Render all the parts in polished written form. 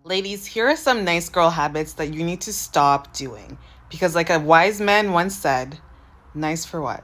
Ladies, here are some nice girl habits that you need to stop doing. Because, like a wise man once said, nice for what?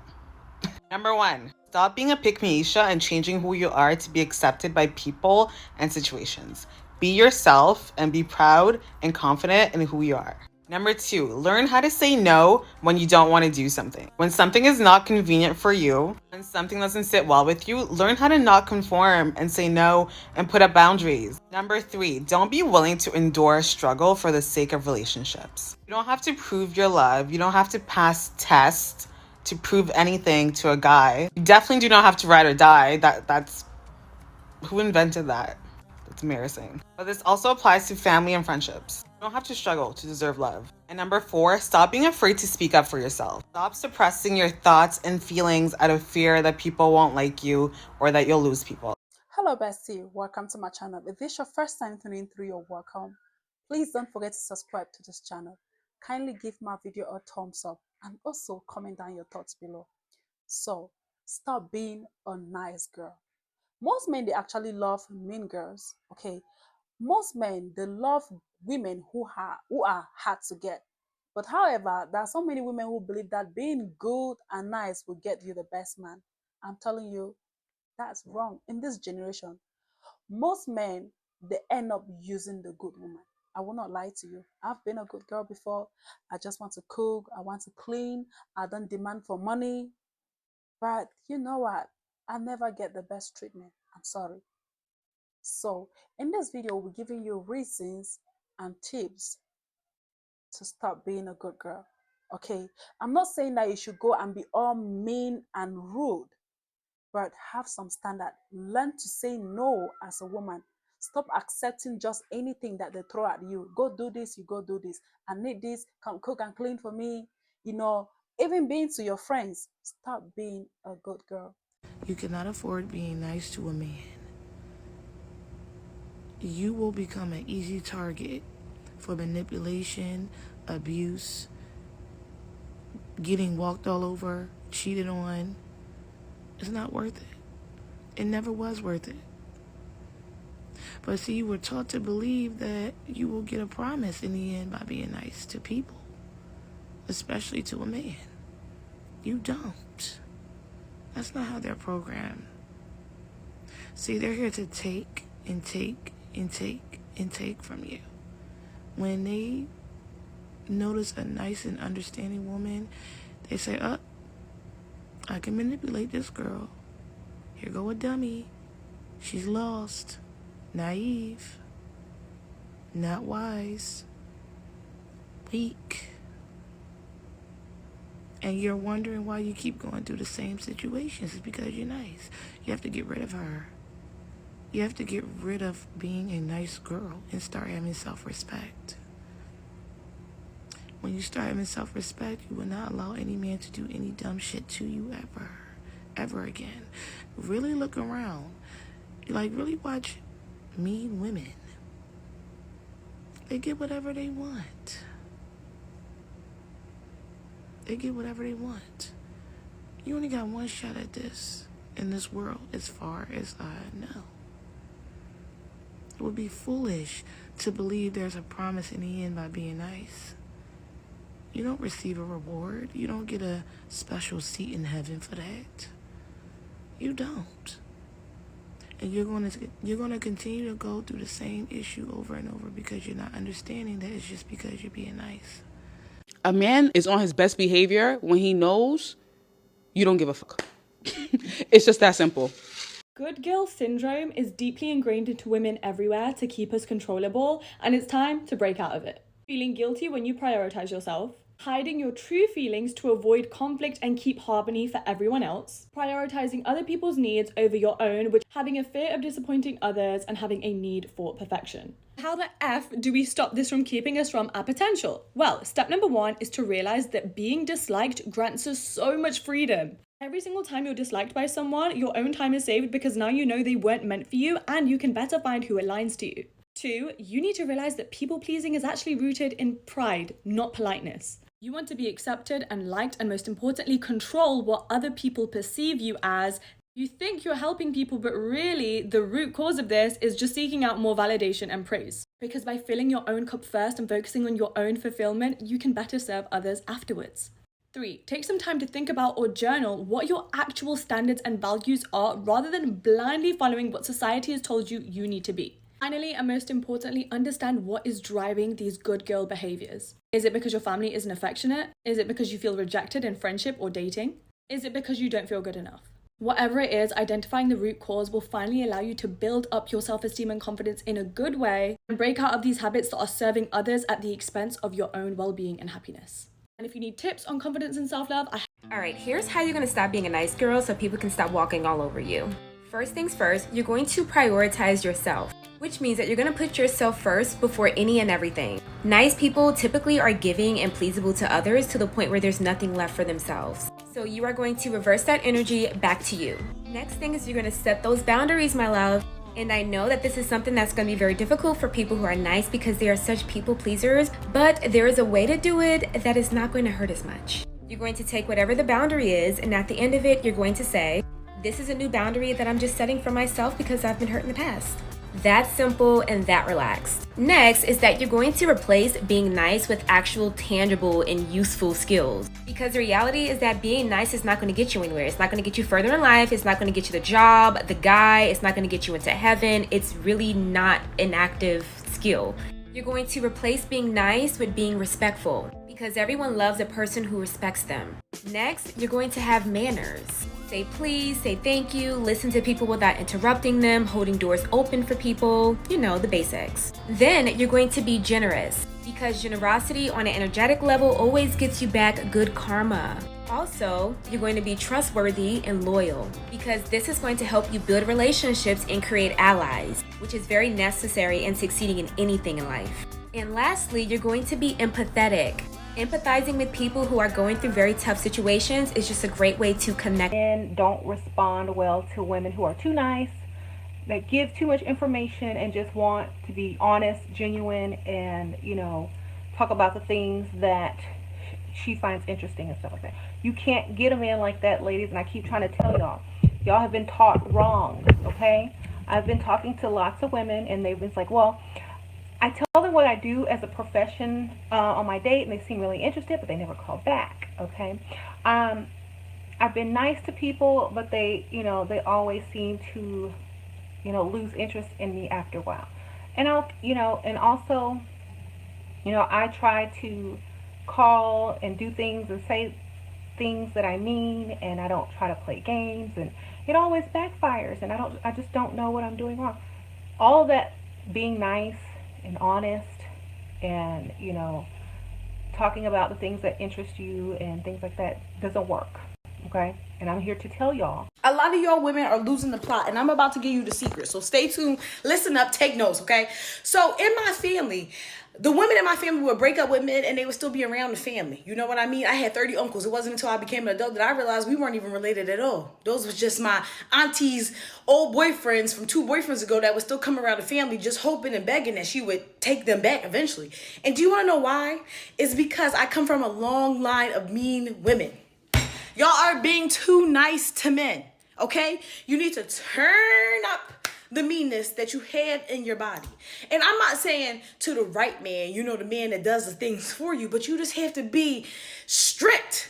Number one, stop being a pick-me-isha and changing who you are to be accepted by people and situations. Be yourself and be proud and confident in who you are. Number two, learn how to say no when you don't want to do something. When something is not convenient for you, when something doesn't sit well with you, learn how to not conform and say no and put up boundaries. Number three, don't be willing to endure struggle for the sake of relationships. You don't have to prove your love. You don't have to pass tests to prove anything to a guy. You definitely do not have to ride or die. That's who invented that? That's embarrassing. But this also applies to family and friendships. You don't have to struggle to deserve love. And number four, stop being afraid to speak up for yourself. Stop suppressing your thoughts and feelings out of fear that people won't like you or that you'll lose people. Hello bestie, welcome to my channel. If this is your first time tuning through, you're welcome. Please don't forget to subscribe to this channel. Kindly give my video a thumbs up and also comment down your thoughts below. So, stop being a nice girl. Most men, they actually love mean girls, okay? Most men, they love women who are hard to get. But however, there are so many women who believe that being good and nice will get you the best man. I'm telling you, that's wrong. In this generation, most men, they end up using the good woman. I will not lie to you. I've been a good girl before. I just want to cook, I want to clean, I don't demand for money. But you know what? I never get the best treatment. I'm sorry. So in this video, we're giving you reasons and tips to stop being a good girl. Okay, I'm not saying that you should go and be all mean and rude, but have some standard. Learn to say no as a woman. Stop accepting just anything that they throw at you. Go do this, you go do this. I need this, come cook and clean for me. Even being to your friends, stop being a good girl. You cannot afford being nice to a man. You will become an easy target for manipulation, abuse, getting walked all over, cheated on. It's not worth it. It never was worth it. But see, you were taught to believe that you will get a promise in the end by being nice to people, especially to a man. You don't. That's not how they're programmed. See, they're here to take and take and take and take from you. When they notice a nice and understanding woman, they say, oh, I can manipulate this girl. Here go a dummy. She's lost, naive, not wise, weak. And you're wondering why you keep going through the same situations. It's because you're nice. You have to get rid of her. You have to get rid of being a nice girl and start having self-respect. When you start having self-respect, you will not allow any man to do any dumb shit to you ever again. Really look around. Really watch mean women. They get whatever they want. They get whatever they want. You only got one shot at this in this world, as far as I know. It would be foolish to believe there's a promise in the end by being nice. You don't receive a reward. You don't get a special seat in heaven for that. You don't. And you're going to continue to go through the same issue over and over because you're not understanding that it's just because you're being nice. A man is on his best behavior when he knows you don't give a fuck. It's just that simple. Good girl syndrome is deeply ingrained into women everywhere to keep us controllable, and it's time to break out of it. Feeling guilty when you prioritize yourself, hiding your true feelings to avoid conflict and keep harmony for everyone else, prioritizing other people's needs over your own, which having a fear of disappointing others, and having a need for perfection. How the F do we stop this from keeping us from our potential? Well, step number one is to realize that being disliked grants us so much freedom. Every single time you're disliked by someone, your own time is saved because now you know they weren't meant for you and you can better find who aligns to you. 2, you need to realize that people pleasing is actually rooted in pride, not politeness. You want to be accepted and liked and most importantly control what other people perceive you as. You think you're helping people, but really the root cause of this is just seeking out more validation and praise. Because by filling your own cup first and focusing on your own fulfillment, you can better serve others afterwards. 3. Take some time to think about or journal what your actual standards and values are rather than blindly following what society has told you you need to be. Finally, and most importantly, understand what is driving these good girl behaviors. Is it because your family isn't affectionate? Is it because you feel rejected in friendship or dating? Is it because you don't feel good enough? Whatever it is, identifying the root cause will finally allow you to build up your self-esteem and confidence in a good way and break out of these habits that are serving others at the expense of your own well-being and happiness. And if you need tips on confidence and self-love, Alright, here's how you're going to stop being a nice girl so people can stop walking all over you. First things first, you're going to prioritize yourself, which means that you're going to put yourself first before any and everything. Nice people typically are giving and pleasable to others to the point where there's nothing left for themselves. So you are going to reverse that energy back to you. Next thing is you're going to set those boundaries, my love. And I know that this is something that's going to be very difficult for people who are nice because they are such people pleasers, but there is a way to do it that is not going to hurt as much. You're going to take whatever the boundary is, and at the end of it, you're going to say, this is a new boundary that I'm just setting for myself because I've been hurt in the past. That simple and that relaxed. Next is that you're going to replace being nice with actual tangible and useful skills. Because the reality is that being nice is not going to get you anywhere. It's not going to get you further in life. It's not going to get you the job, the guy. It's not going to get you into heaven. It's really not an active skill. You're going to replace being nice with being respectful. Because everyone loves a person who respects them. Next, you're going to have manners. Say please, say thank you, listen to people without interrupting them, holding doors open for people, you know, the basics. Then you're going to be generous because generosity on an energetic level always gets you back good karma. Also, you're going to be trustworthy and loyal because this is going to help you build relationships and create allies, which is very necessary in succeeding in anything in life. And lastly, you're going to be empathetic. Empathizing with people who are going through very tough situations is just a great way to connect. Men don't respond well to women who are too nice, that give too much information and just want to be honest, genuine, and, you know, talk about the things that she finds interesting and stuff like that. You can't get a man like that, ladies, and I keep trying to tell y'all have been taught wrong, okay? I've been talking to lots of women, and they've been like, well, I tell them what I do as a profession on my date, and they seem really interested, but they never call back, okay? I've been nice to people, but they always seem to, lose interest in me after a while. And also, I try to call and do things and say things that I mean, and I don't try to play games, and it always backfires, and I just don't know what I'm doing wrong. All of that being nice and honest and talking about the things that interest you and things like that doesn't work, okay? And I'm here to tell y'all, a lot of y'all women are losing the plot, and I'm about to give you the secret, so stay tuned, listen up, take notes, okay? So in my family, the women in my family would break up with men and they would still be around the family. You know what I mean? I had 30 uncles. It wasn't until I became an adult that I realized we weren't even related at all. Those was just my auntie's old boyfriends from 2 boyfriends ago that would still come around the family just hoping and begging that she would take them back eventually. And do you want to know why? It's because I come from a long line of mean women. Y'all are being too nice to men, okay? You need to turn up the meanness that you have in your body. And I'm not saying to the right man, the man that does the things for you, but you just have to be strict,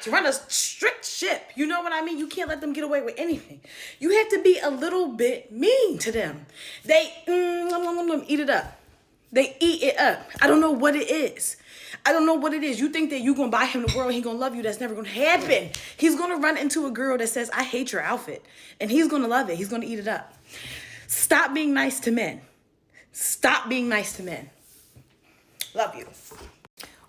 run a strict ship. You know what I mean? You can't let them get away with anything. You have to be a little bit mean to them. They eat it up. They eat it up. I don't know what it is. You think that you're going to buy him the world, he's going to love you. That's never going to happen. He's going to run into a girl that says, I hate your outfit. And he's going to love it. He's going to eat it up. Stop being nice to men. Stop being nice to men. Love you.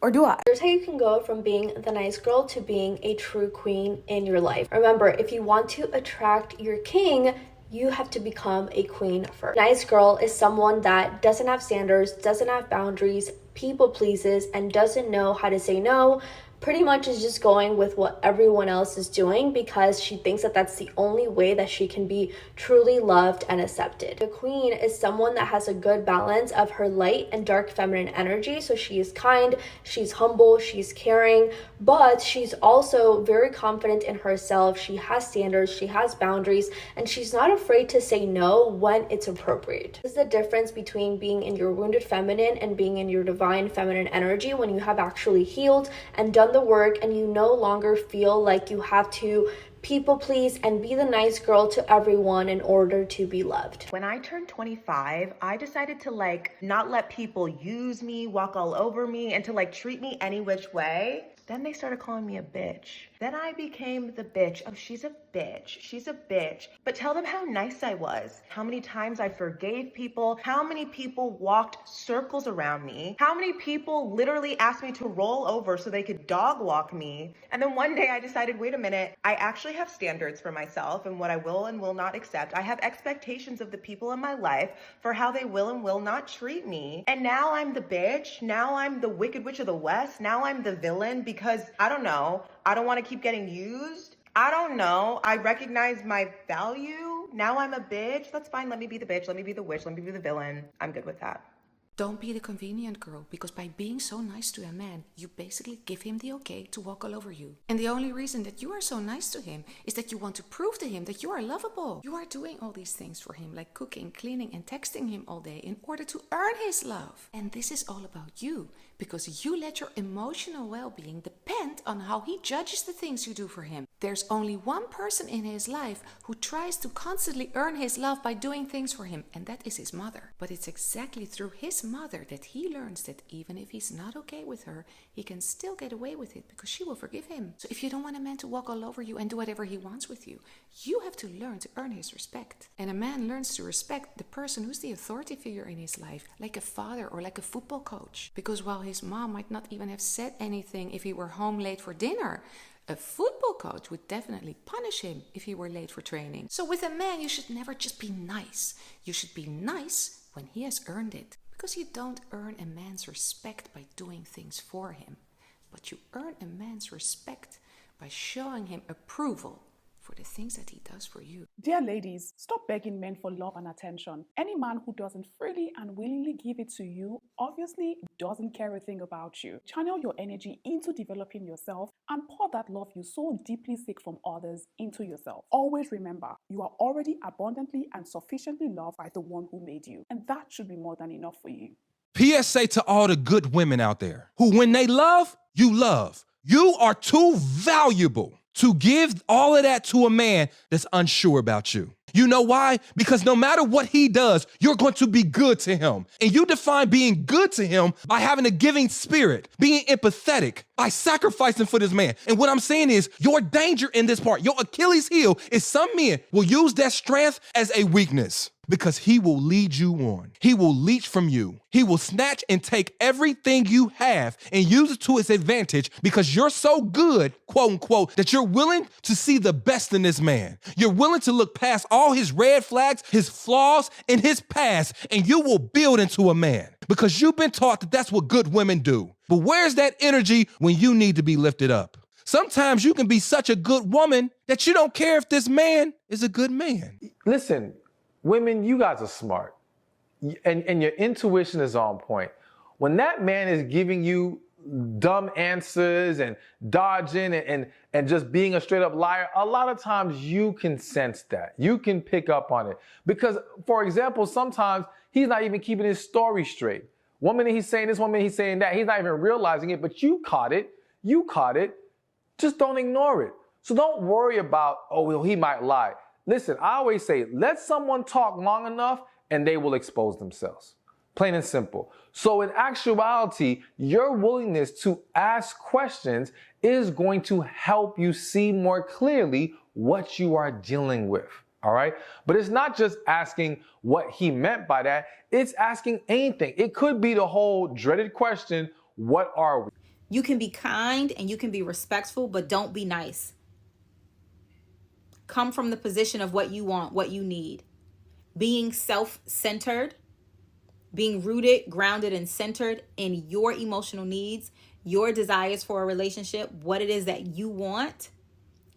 Or do I? Here's how you can go from being the nice girl to being a true queen in your life. Remember, if you want to attract your king, you have to become a queen first. Nice girl is someone that doesn't have standards, doesn't have boundaries, people pleases, and doesn't know how to say no, pretty much is just going with what everyone else is doing because she thinks that that's the only way that she can be truly loved and accepted. A queen is someone that has a good balance of her light and dark feminine energy. So she is kind, she's humble, she's caring, but she's also very confident in herself. She has standards, she has boundaries, and she's not afraid to say no when it's appropriate. This is the difference between being in your wounded feminine and being in your divine feminine energy when you have actually healed and done the work and you no longer feel like you have to people please and be the nice girl to everyone in order to be loved. When I turned 25, I decided to not let people use me, walk all over me, and to treat me any which way. Then they started calling me a bitch. Then I became the bitch. Oh, she's a bitch. She's a bitch. But tell them how nice I was. How many times I forgave people. How many people walked circles around me. How many people literally asked me to roll over so they could dog walk me. And then one day I decided, wait a minute, I actually have standards for myself and what I will and will not accept. I have expectations of the people in my life for how they will and will not treat me. And now I'm the bitch. Now I'm the Wicked Witch of the West. Now I'm the villain because I don't know. I don't want to keep getting used. I don't know. I recognize my value. Now I'm a bitch. That's fine. Let me be the bitch. Let me be the witch. Let me be the villain. I'm good with that. Don't be the convenient girl, because by being so nice to a man, you basically give him the okay to walk all over you. And the only reason that you are so nice to him is that you want to prove to him that you are lovable. You are doing all these things for him, like cooking, cleaning, and texting him all day in order to earn his love. And this is all about you, because you let your emotional well-being depend on how he judges the things you do for him. There's only one person in his life who tries to constantly earn his love by doing things for him, and that is his mother. But it's exactly through his mother that he learns that even if he's not okay with her, he can still get away with it because she will forgive him. So if you don't want a man to walk all over you and do whatever he wants with you, you have to learn to earn his respect. And a man learns to respect the person who's the authority figure in his life, like a father or like a football coach. Because while his mom might not even have said anything if he were home late for dinner, a football coach would definitely punish him if he were late for training. So with a man, you should never just be nice. You should be nice when he has earned it. Because you don't earn a man's respect by doing things for him, but you earn a man's respect by showing him approval for the things that he does for you. Dear ladies, stop begging men for love and attention. Any man who doesn't freely and willingly give it to you obviously doesn't care a thing about you. Channel your energy into developing yourself and pour that love you so deeply seek from others into yourself. Always remember, you are already abundantly and sufficiently loved by the one who made you, and that should be more than enough for you. PSA to all the good women out there who, when they love, you love. You are too valuable to give all of that to a man that's unsure about you. You know why? Because no matter what he does, you're going to be good to him. And you define being good to him by having a giving spirit, being empathetic, by sacrificing for this man. And what I'm saying is your danger in this part, your Achilles heel, is some men will use that strength as a weakness. Because he will lead you on. He will leech from you. He will snatch and take everything you have and use it to his advantage because you're so good, quote unquote, that you're willing to see the best in this man. You're willing to look past all his red flags, his flaws, and his past, and you will build into a man because you've been taught that that's what good women do. But where's that energy when you need to be lifted up? Sometimes you can be such a good woman that you don't care if this man is a good man. Listen, women, you guys are smart, and your intuition is on point. When that man is giving you dumb answers and dodging and just being a straight up liar, a lot of times you can sense that. You can pick up on it. Because, for example, sometimes he's not even keeping his story straight. One minute he's saying this, one minute he's saying that. He's not even realizing it, but you caught it. You caught it. Just don't ignore it. So don't worry about, oh, well, he might lie. Listen, I always say, let someone talk long enough and they will expose themselves. Plain and simple. So in actuality, your willingness to ask questions is going to help you see more clearly what you are dealing with. All right. But it's not just asking what he meant by that. It's asking anything. It could be the whole dreaded question, what are we? You can be kind and you can be respectful, but don't be nice. Come from the position of what you want, what you need. Being self-centered being rooted, grounded, and centered in your emotional needs, your desires for a relationship, what it is that you want,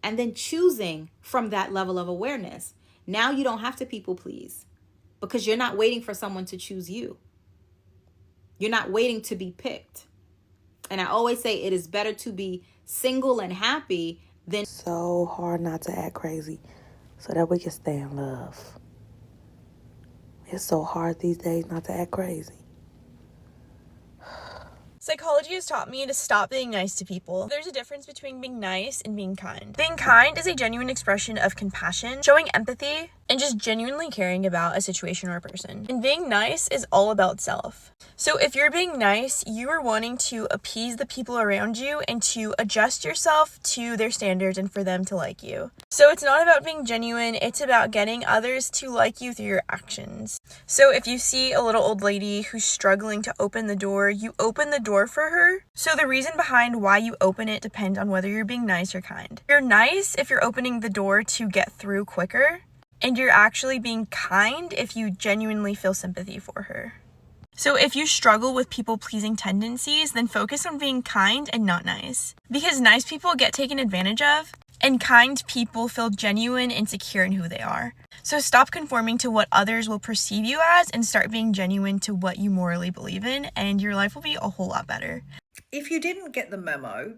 and then choosing from that level of awareness. Now you don't have to people please because you're not waiting for someone to choose you. You're not waiting to be picked. And I always say it is better to be single and happy than so hard not to act crazy so that we can stay in love. It's so hard these days not to act crazy. Psychology has taught me to stop being nice to people. There's a difference between being nice and being kind. Being kind is a genuine expression of compassion, showing empathy, and just genuinely caring about a situation or a person. And being nice is all about self. So if you're being nice, you are wanting to appease the people around you and to adjust yourself to their standards and for them to like you. So it's not about being genuine, it's about getting others to like you through your actions. So if you see a little old lady who's struggling to open the door, you open the door for her. So the reason behind why you open it depends on whether you're being nice or kind. You're nice if you're opening the door to get through quicker, and you're actually being kind if you genuinely feel sympathy for her. So if you struggle with people-pleasing tendencies, then focus on being kind and not nice. Because nice people get taken advantage of, and kind people feel genuine and secure in who they are. So stop conforming to what others will perceive you as and start being genuine to what you morally believe in, and your life will be a whole lot better. If you didn't get the memo,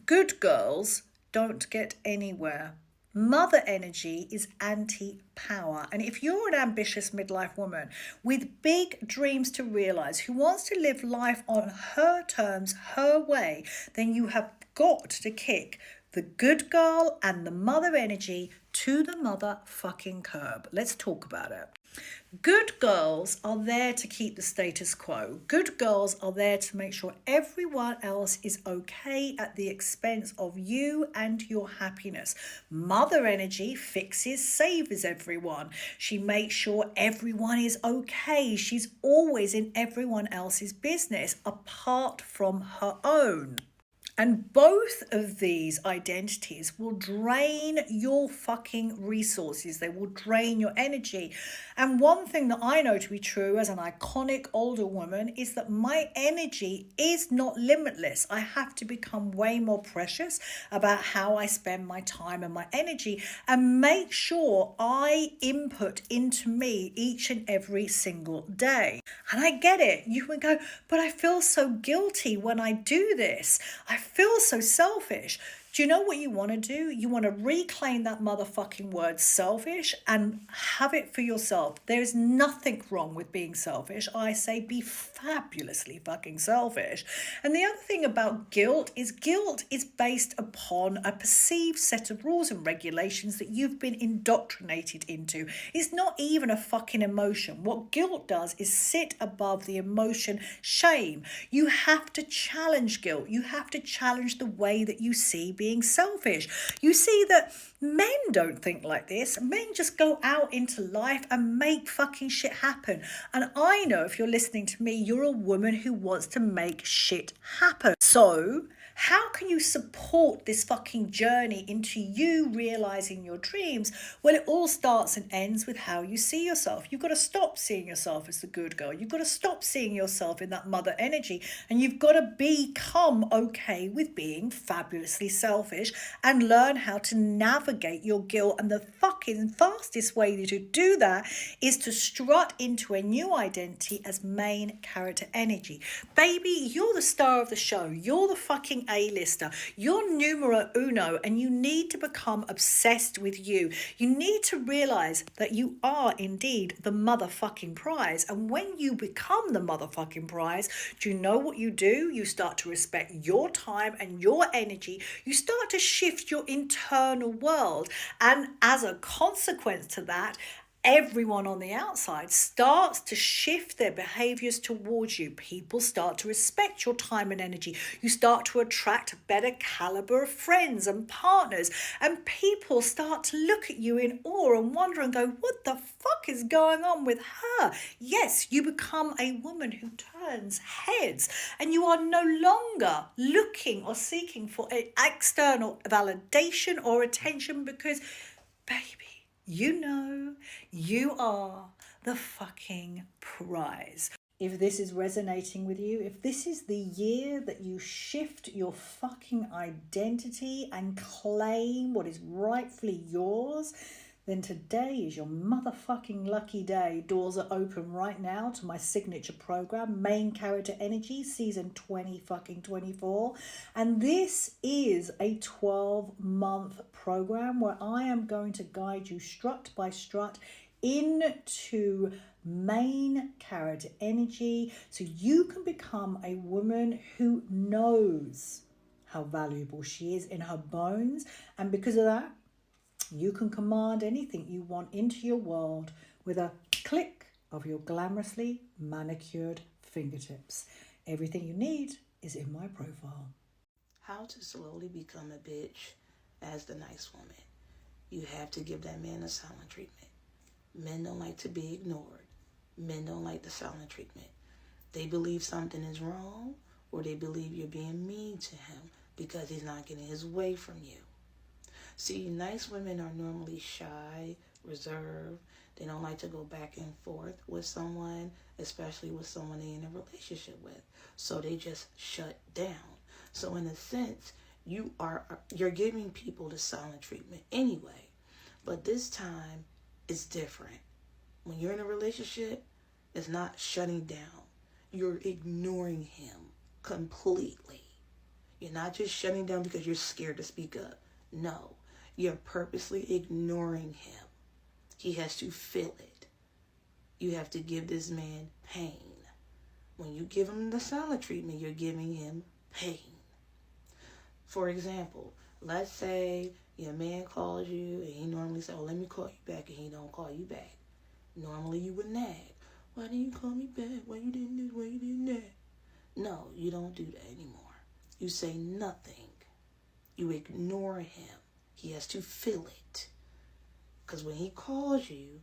good girls don't get anywhere. Mother energy is anti-power. And if you're an ambitious midlife woman with big dreams to realize, who wants to live life on her terms, her way, then you have got to kick the good girl and the mother energy to the motherfucking curb. Let's talk about it. Good girls are there to keep the status quo. Good girls are there to make sure everyone else is okay at the expense of you and your happiness. Mother energy fixes, saves everyone. She makes sure everyone is okay. She's always in everyone else's business apart from her own. And both of these identities will drain your fucking resources. They will drain your energy. And one thing that I know to be true as an iconic older woman is that my energy is not limitless. I have to become way more precious about how I spend my time and my energy and make sure I input into me each and every single day. And I get it. You would go, but I feel so guilty when I do this. I feel so selfish. Do you know what you want to do? You want to reclaim that motherfucking word selfish and have it for yourself. There is nothing wrong with being selfish. I say be fabulously fucking selfish. And the other thing about guilt is based upon a perceived set of rules and regulations that you've been indoctrinated into. It's not even a fucking emotion. What guilt does is sit above the emotion shame. You have to challenge guilt. You have to challenge the way that you see being selfish. You see that men don't think like this. Men just go out into life and make fucking shit happen. And I know if you're listening to me, you're a woman who wants to make shit happen. So how can you support this fucking journey into you realizing your dreams? Well, it all starts and ends with how you see yourself. You've got to stop seeing yourself as the good girl. You've got to stop seeing yourself in that mother energy. And you've got to become okay with being fabulously selfish and learn how to navigate your guilt. And the fucking fastest way to do that is to strut into a new identity as main character energy. Baby, you're the star of the show. You're the fucking A-lister. You're numero uno, and you need to become obsessed with you. You need to realize that you are indeed the motherfucking prize. And when you become the motherfucking prize, do you know what you do? You start to respect your time and your energy. You start to shift your internal world. And as a consequence to that, everyone on the outside starts to shift their behaviors towards you. People start to respect your time and energy. You start to attract a better caliber of friends and partners. And people start to look at you in awe and wonder and go, what the fuck is going on with her? Yes, you become a woman who turns heads. And you are no longer looking or seeking for an external validation or attention because, baby, you know you are the fucking prize. If this is resonating with you, if this is the year that you shift your fucking identity and claim what is rightfully yours, then today is your motherfucking lucky day. Doors are open right now to my signature program, Main Character Energy, season 2024. And this is a 12-month program where I am going to guide you strut by strut into main character energy so you can become a woman who knows how valuable she is in her bones. And because of that, you can command anything you want into your world with a click of your glamorously manicured fingertips. Everything you need is in my profile. How to slowly become a bitch as the nice woman. You have to give that man a silent treatment. Men don't like to be ignored. Men don't like the silent treatment. They believe something is wrong, or they believe you're being mean to him because he's not getting his way from you. See, nice women are normally shy, reserved. They don't like to go back and forth with someone, especially with someone they're in a relationship with. So they just shut down. So in a sense, you're giving people the silent treatment anyway. But this time, it's different. When you're in a relationship, it's not shutting down. You're ignoring him completely. You're not just shutting down because you're scared to speak up. No, you're purposely ignoring him. He has to feel it. You have to give this man pain. When you give him the silent treatment, you're giving him pain. For example, let's say your man calls you and he normally says, oh, let me call you back, and he don't call you back. Normally you would nag. Why didn't you call me back? Why you didn't this? Why you didn't that? No, you don't do that anymore. You say nothing. You ignore him. He has to feel it. Because when he calls you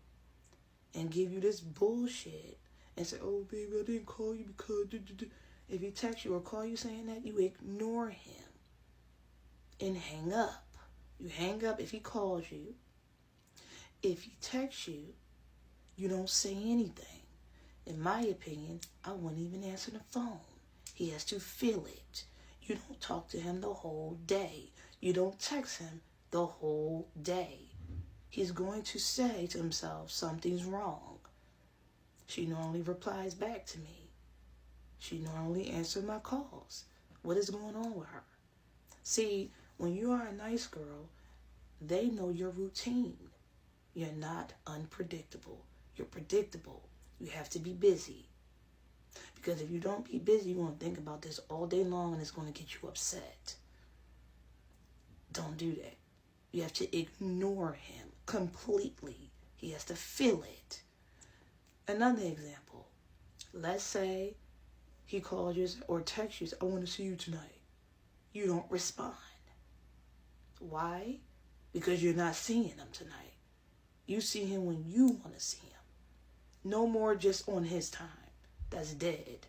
and give you this bullshit and say, oh, baby, I didn't call you because... If he texts you or call you saying that, you ignore him and hang up. You hang up if he calls you. If he texts you, you don't say anything. In my opinion, I wouldn't even answer the phone. He has to feel it. You don't talk to him the whole day. You don't text him the whole day. He's going to say to himself, something's wrong. She normally replies back to me. She normally answers my calls. What is going on with her? See, when you are a nice girl, they know your routine. You're not unpredictable. You're predictable. You have to be busy. Because if you don't be busy, you're going to think about this all day long and it's going to get you upset. Don't do that. You have to ignore him completely. He has to feel it. Another example. Let's say he calls you or texts you, I want to see you tonight. You don't respond. Why? Because you're not seeing him tonight. You see him when you want to see him. No more just on his time. That's dead.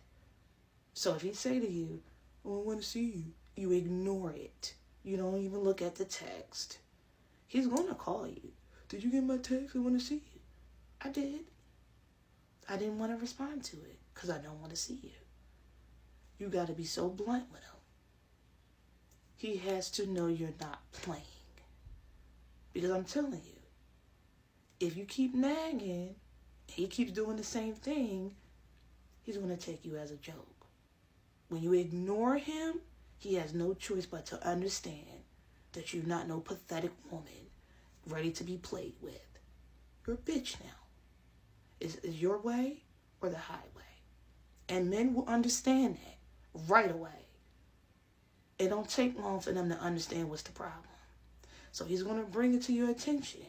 So if he say to you, oh, I want to see you, you ignore it. You don't even look at the text. He's going to call you. Did you get my text? I want to see you. I did. I didn't want to respond to it because I don't want to see you. You got to be so blunt with him. He has to know you're not playing. Because I'm telling you, if you keep nagging, he keeps doing the same thing, he's going to take you as a joke. When you ignore him, he has no choice but to understand that you're not no pathetic woman ready to be played with. You're a bitch now. Is your way or the highway? And men will understand that right away. It don't take long for them to understand what's the problem. So he's going to bring it to your attention.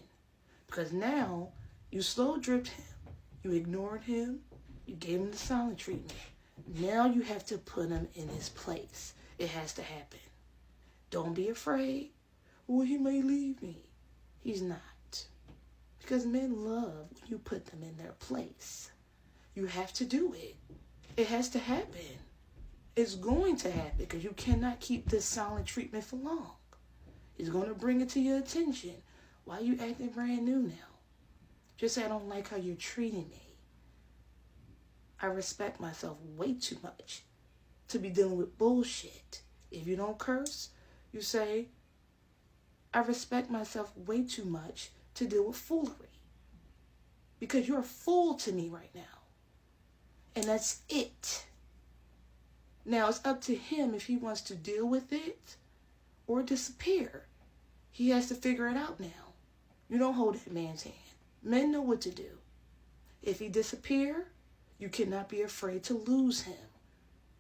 Because now you slow dripped him. You ignored him. You gave him the silent treatment. Now you have to put him in his place. It has to happen. Don't be afraid. Well, he may leave me. He's not. Because men love when you put them in their place. You have to do it. It has to happen. It's going to happen because you cannot keep this silent treatment for long. He's going to bring it to your attention. Why are you acting brand new now? Just say, I don't like how you're treating me. I respect myself way too much to be dealing with bullshit. If you don't curse, you say, I respect myself way too much to deal with foolery. Because you're a fool to me right now. And that's it. Now it's up to him if he wants to deal with it or disappear. He has to figure it out now. You don't hold that man's hand. Men know what to do. If he disappear, you cannot be afraid to lose him.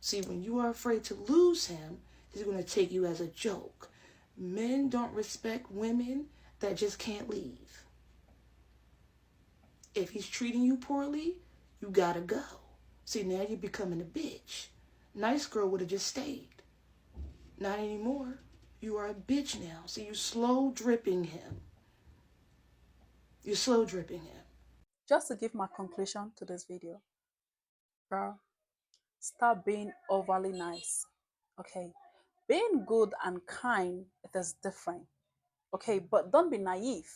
See, when you are afraid to lose him, he's going to take you as a joke. Men don't respect women that just can't leave. If he's treating you poorly, you gotta go. See, now you're becoming a bitch. Nice girl would have just stayed. Not anymore. You are a bitch now. See, you're slow dripping him. You're slow dripping him. Just to give my conclusion to this video, girl, stop being overly nice. Okay, being good and kind, it is different. Okay, but don't be naive.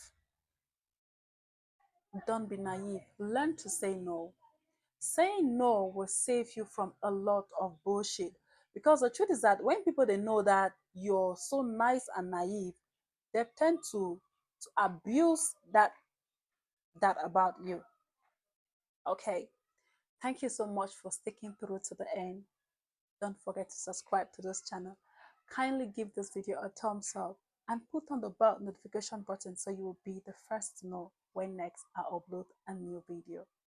Don't be naive. Learn to say no. Saying no will save you from a lot of bullshit. Because the truth is that when people they know that you're so nice and naive, they tend to abuse that about you. Okay. Thank you so much for sticking through to the end. Don't forget to subscribe to this channel. Kindly give this video a thumbs up and put on the bell notification button so you will be the first to know when next I upload a new video.